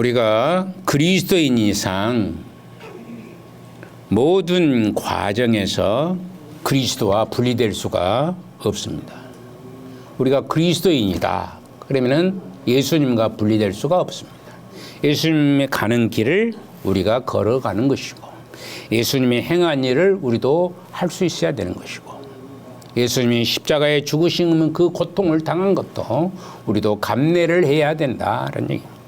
우리가 그리스도인 이상 모든 과정에서 그리스도와 분리될 수가 없습니다. 우리가 그리스도인이다. 그러면은 예수님과 분리될 수가 없습니다. 예수님의 가는 길을 우리가 걸어가는 것이고, 예수님이 행한 일을 우리도 할 수 있어야 되는 것이고, 예수님이 십자가에 죽으시면 그 고통을 당한 것도 우리도 감내를 해야 된다는 얘기입니다.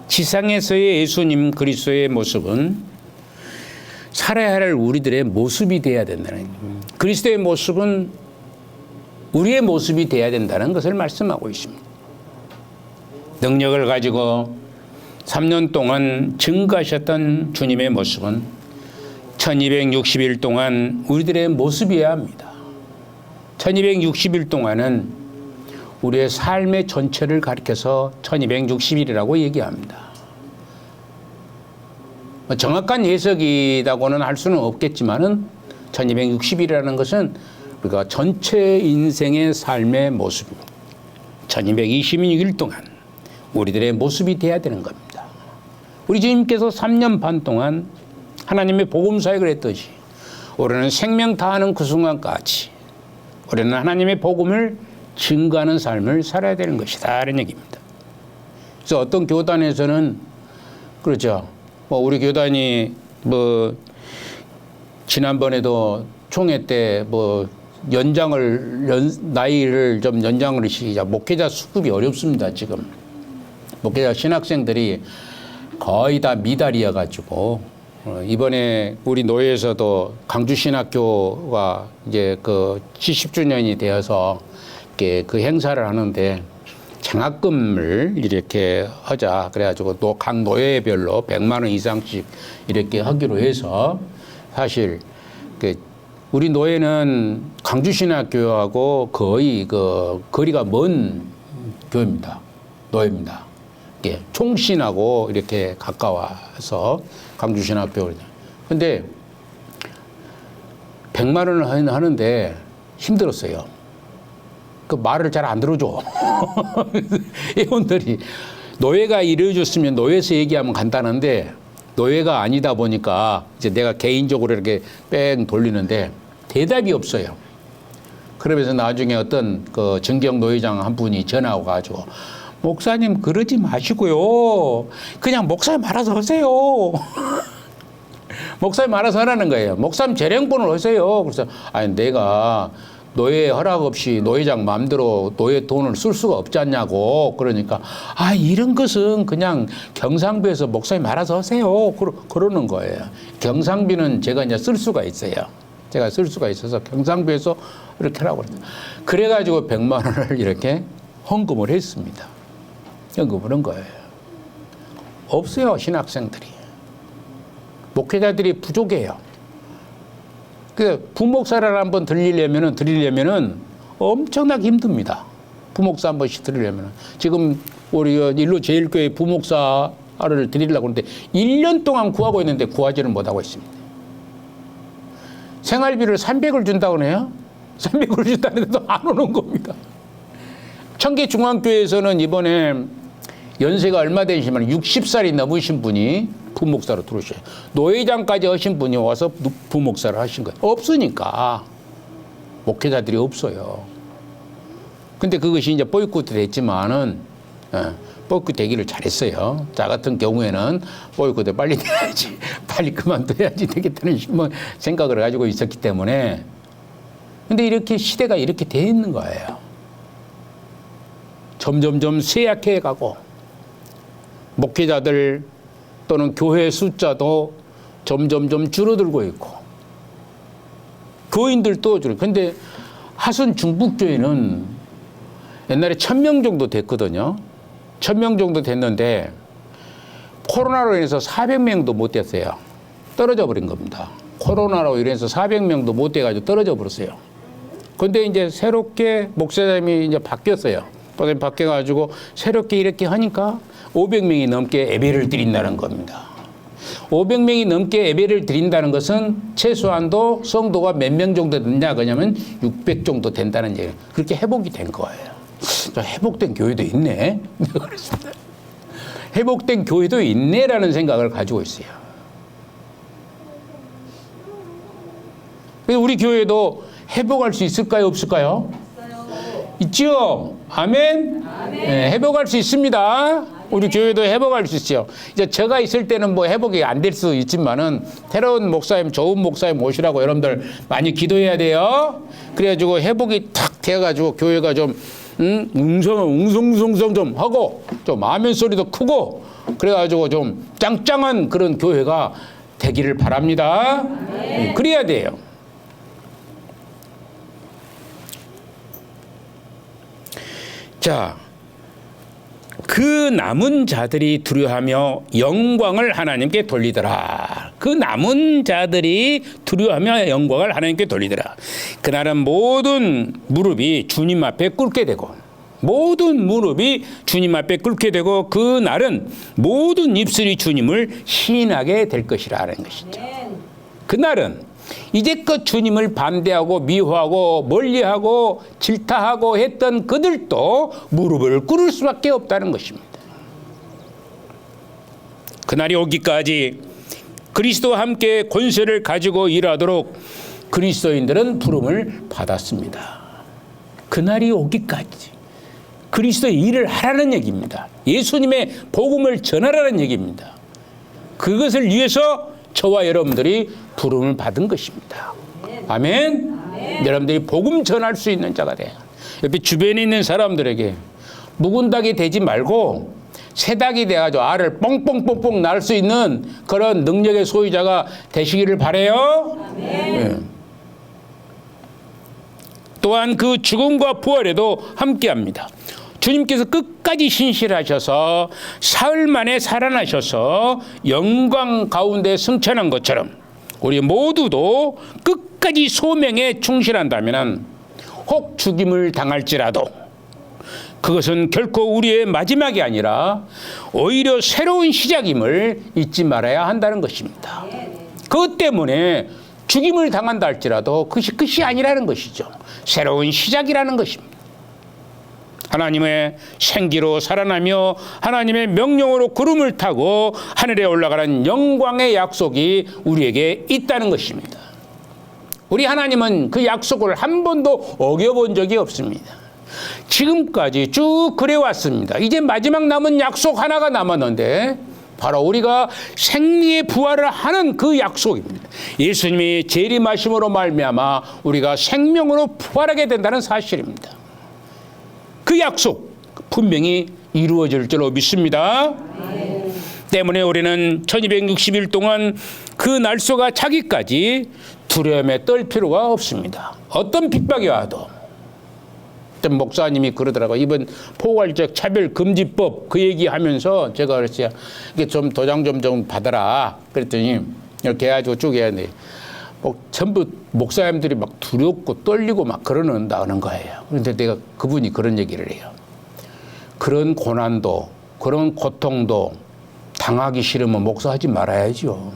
지상에서의 예수님 그리스도의 모습은 살아야 할 우리들의 모습이 되어야 된다는 얘기입니다. 그리스도의 모습은 우리의 모습이 되어야 된다는 것을 말씀하고 있습니다. 능력을 가지고 3년 동안 증거하셨던 주님의 모습은 1260일 동안 우리들의 모습이어야 합니다. 1260일 동안은 우리의 삶의 전체를 가리켜서 1260일이라고 얘기합니다. 정확한 해석이라고는 할 수는 없겠지만은 1260일이라는 것은 우리가 전체 인생의 삶의 모습입니다. 1226일 동안 우리들의 모습이 돼야 되는 겁니다. 우리 주님께서 3년 반 동안 하나님의 복음 사역을 했듯이 우리는 생명 다하는 그 순간까지 우리는 하나님의 복음을 증거하는 삶을 살아야 되는 것이다 이런 얘기입니다. 그래서 어떤 교단에서는 그렇죠. 우리 교단이 지난번에도 총회 때 나이를 좀 연장을 시키자. 목회자 수급이 어렵습니다, 지금. 목회자 신학생들이 거의 다 미달이어가지고, 이번에 우리 노예에서도 강주신학교가 이제 70주년이 되어서 이렇게 그 행사를 하는데 장학금을 이렇게 하자. 그래가지고 각 노예별로 100만 원 이상씩 이렇게 하기로 해서 사실 우리 노예는 강주신학교하고 거의 거리가 먼 교회입니다. 노예입니다. 총신하고 이렇게 가까워서 강주신학교. 근데 100만 원을 하는데 힘들었어요. 그 말을 잘 안 들어줘. 회원들이 노예가 이루어졌으면 노예에서 얘기하면 간단한데 노예가 아니다 보니까 이제 내가 개인적으로 이렇게 뺑 돌리는데 대답이 없어요. 그러면서 나중에 어떤 정경 노회장 한 분이 전화가 가지고 목사님 그러지 마시고요. 그냥 목사님 알아서 하세요. 목사님 알아서 하라는 거예요. 목사님 재량본을 하세요. 그래서 아니 내가 노예 허락 없이 노회장 마음대로 노예 돈을 쓸 수가 없지 않냐고. 그러니까 이런 것은 그냥 경상비에서 목사님 알아서 하세요. 그러는 거예요. 경상비는 제가 이제 쓸 수가 있어요. 제가 쓸 수가 있어서 경상비에서 이렇게 하라고 그랬어요. 그래가지고 100만 원을 이렇게 헌금을 했습니다. 헌금을 한 거예요. 없어요, 신학생들이. 목회자들이 부족해요. 부목사를 한번 드리려면은 엄청나게 힘듭니다. 부목사 한 번씩 드리려면은. 지금 우리 일로제일교회 부목사를 드리려고 하는데 1년 동안 구하고 있는데 구하지는 못하고 있습니다. 생활비를 300을 준다고 해요? 300을 준다는데도 안 오는 겁니다. 청계중앙교회에서는 이번에 연세가 얼마 되시면 60살이 넘으신 분이 부목사로 들어오셔요. 노회장까지 하신 분이 와서 부목사를 하신 거예요. 없으니까. 목회자들이 없어요. 근데 그것이 이제 보이콧 됐지만은, 보이콧 되기를 잘했어요. 자 같은 경우에는 보이콧을 빨리 돼야지, 빨리 그만둬야지 되겠다는 생각을 가지고 있었기 때문에. 근데 이렇게 시대가 이렇게 돼 있는 거예요. 점점점 쇠약해 가고, 목회자들 또는 교회 숫자도 점점점 줄어들고 있고 교인들도 줄어. 근데 하순 중북교회는 옛날에 1000명 정도 됐거든요. 1000명 정도 됐는데 코로나로 인해서 400명도 못 됐어요. 떨어져 버린 겁니다. 코로나로 인해서 400명도 못 돼가지고 떨어져 버렸어요. 근데 이제 새롭게 목사님이 이제 바뀌었어요. 바뀌어가지고 새롭게 이렇게 하니까 500명이 넘게 예배를 드린다는 겁니다. 500명이 넘게 예배를 드린다는 것은 최소한도 성도가 몇 명 정도 되냐 그러냐면 600 정도 된다는 얘기예요. 그렇게 회복이 된 거예요. 회복된 교회도 있네. 그렇습니다. 회복된 교회도 있네라는 생각을 가지고 있어요. 그래서 우리 교회도 회복할 수 있을까요? 없을까요? 있죠? 아멘? 네, 회복할 수 있습니다. 우리 교회도 회복할 수 있어요. 이제 제가 있을 때는 뭐 회복이 안 될 수 있지만은 새로운 목사님, 좋은 목사님 모시라고 여러분들 많이 기도해야 돼요. 그래가지고 회복이 탁 되어가지고 교회가 좀 웅성웅성 좀 하고 좀 아멘 소리도 크고 그래가지고 좀 짱짱한 그런 교회가 되기를 바랍니다. 그래야 돼요. 자, 그 남은 자들이 두려워하며 영광을 하나님께 돌리더라. 그 남은 자들이 두려워하며 영광을 하나님께 돌리더라. 그날은 모든 무릎이 주님 앞에 꿇게 되고 모든 무릎이 주님 앞에 꿇게 되고 그날은 모든 입술이 주님을 시인하게 될 것이라는 것이죠. 그날은 이제껏 주님을 반대하고 미워하고 멀리하고 질타하고 했던 그들도 무릎을 꿇을 수밖에 없다는 것입니다. 그날이 오기까지 그리스도와 함께 권세를 가지고 일하도록 그리스도인들은 부름을 받았습니다. 그날이 오기까지 그리스도의 일을 하라는 얘기입니다. 예수님의 복음을 전하라는 얘기입니다. 그것을 위해서 저와 여러분들이 부름을 받은 것입니다. 아멘. 여러분들이 복음 전할 수 있는 자가 돼요. 옆에 주변에 있는 사람들에게 묵은 닭이 되지 말고 새 닭이 돼가지고 알을 뻥뻥뻥뻥 낳을 수 있는 그런 능력의 소유자가 되시기를 바라요. 네. 또한 그 죽음과 부활에도 함께합니다. 주님께서 끝까지 신실하셔서 사흘 만에 살아나셔서 영광 가운데 승천한 것처럼 우리 모두도 끝까지 소명에 충실한다면 혹 죽임을 당할지라도 그것은 결코 우리의 마지막이 아니라 오히려 새로운 시작임을 잊지 말아야 한다는 것입니다. 그것 때문에 죽임을 당한다 할지라도 그것이 끝이 아니라는 것이죠. 새로운 시작이라는 것입니다. 하나님의 생기로 살아나며 하나님의 명령으로 구름을 타고 하늘에 올라가는 영광의 약속이 우리에게 있다는 것입니다. 우리 하나님은 그 약속을 한 번도 어겨본 적이 없습니다. 지금까지 쭉 그래왔습니다. 이제 마지막 남은 약속 하나가 남았는데 바로 우리가 생리의 부활을 하는 그 약속입니다. 예수님이 재림하심으로 말미암아 우리가 생명으로 부활하게 된다는 사실입니다. 그 약속 분명히 이루어질 줄로 믿습니다. 때문에 우리는 1260일 동안 그 날소가 차기까지 두려움에 떨 필요가 없습니다. 어떤 핍박이 와도 어떤 목사님이 그러더라고요. 이번 포괄적 차별금지법 그 얘기하면서 제가 그랬어요. 이게 좀 도장 좀 받아라. 그랬더니 이렇게 해가지고 쭉 해야 돼. 전부 목사님들이 막 두렵고 떨리고 막 그러는다는 거예요. 그런데 내가 그분이 그런 얘기를 해요. 그런 고난도 그런 고통도 당하기 싫으면 목사하지 말아야죠.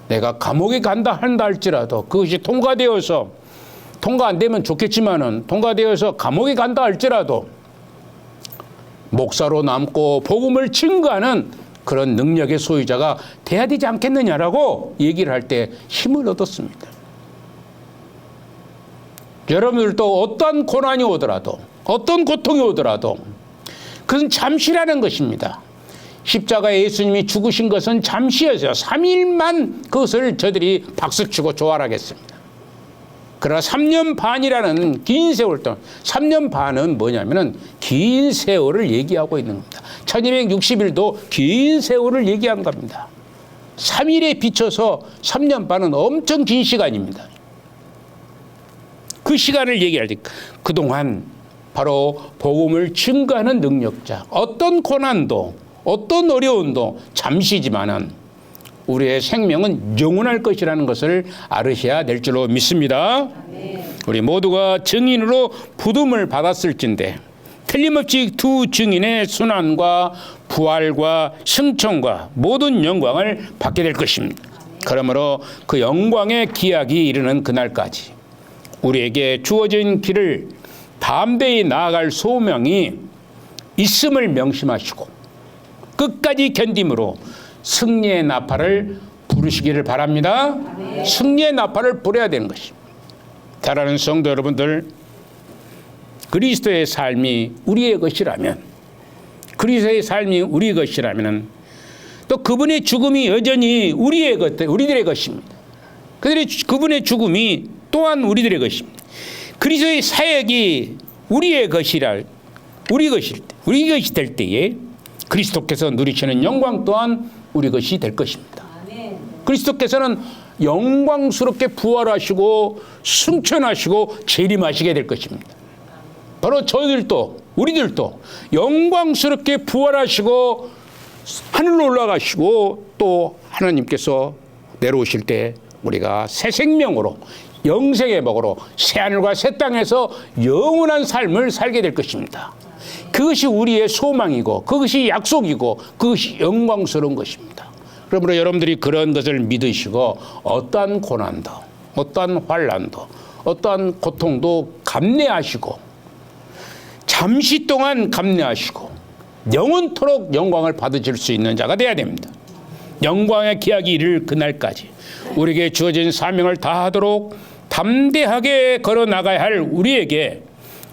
내가 감옥에 간다 한다 할지라도 그것이 통과되어서 통과 안 되면 좋겠지만은 통과되어서 감옥에 간다 할지라도 목사로 남고 복음을 증거하는 그런 능력의 소유자가 돼야 되지 않겠느냐라고 얘기를 할 때 힘을 얻었습니다. 여러분들도 어떤 고난이 오더라도 어떤 고통이 오더라도 그것은 잠시라는 것입니다. 십자가에 예수님이 죽으신 것은 잠시였어요. 3일만 그것을 저들이 박수치고 조아라겠습니다. 그러나 3년 반이라는 긴 세월 동안 3년 반은 뭐냐면은 긴 세월을 얘기하고 있는 겁니다. 1260일도 긴 세월을 얘기한 겁니다. 3일에 비춰서 3년 반은 엄청 긴 시간입니다. 그 시간을 얘기할 때 그동안 바로 복음을 증거하는 능력자 어떤 고난도 어떤 어려움도 잠시지만은 우리의 생명은 영원할 것이라는 것을 알으셔야 될 줄로 믿습니다. 우리 모두가 증인으로 부름을 받았을진데 틀림없이 두 증인의 순환과 부활과 승천과 모든 영광을 받게 될 것입니다. 그러므로 그 영광의 기약이 이르는 그날까지 우리에게 주어진 길을 담대히 나아갈 소명이 있음을 명심하시고 끝까지 견딤으로 승리의 나팔을 부르시기를 바랍니다. 승리의 나팔을 불어야 되는 것입니다. 사랑하는 성도 여러분들, 그리스도의 삶이 우리의 것이라면, 그리스도의 삶이 우리의 것이라면 또 그분의 죽음이 여전히 우리들의 것입니다. 그분의 죽음이 또한 우리들의 것입니다. 그리스도의 사역이 우리 것이 될 때에 그리스도께서 누리시는 영광 또한 우리 것이 될 것입니다. 그리스도께서는 영광스럽게 부활하시고 승천하시고 재림하시게 될 것입니다. 바로 우리들도 영광스럽게 부활하시고 하늘로 올라가시고 또 하나님께서 내려오실 때 우리가 새 생명으로 영생의 복으로 새하늘과 새 땅에서 영원한 삶을 살게 될 것입니다. 그것이 우리의 소망이고 그것이 약속이고 그것이 영광스러운 것입니다. 그러므로 여러분들이 그런 것을 믿으시고 어떠한 고난도 어떠한 환난도 어떠한 고통도 감내하시고 잠시 동안 감내하시고 영원토록 영광을 받으실 수 있는 자가 되어야 됩니다. 영광의 기약이 이를 그날까지 우리에게 주어진 사명을 다하도록 담대하게 걸어나가야 할 우리에게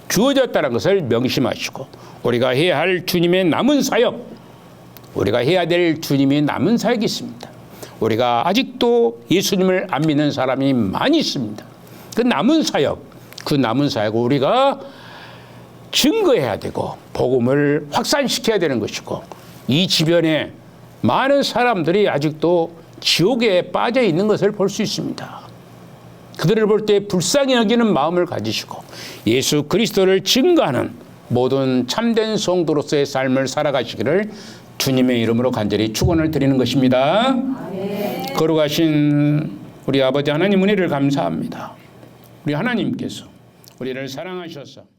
주어졌다는 것을 명심하시고 우리가 해야 할 주님의 남은 사역, 우리가 해야 될 주님의 남은 사역이 있습니다. 우리가 아직도 예수님을 안 믿는 사람이 많이 있습니다. 그 남은 사역을 우리가 증거해야 되고 복음을 확산시켜야 되는 것이고 이 주변에 많은 사람들이 아직도 지옥에 빠져 있는 것을 볼 수 있습니다. 그들을 볼 때 불쌍히 여기는 마음을 가지시고 예수 그리스도를 증거하는 모든 참된 성도로서의 삶을 살아가시기를 주님의 이름으로 간절히 축원을 드리는 것입니다. 아멘. 거룩하신 우리 아버지 하나님 은혜를 감사합니다. 우리 하나님께서 우리를 사랑하셔서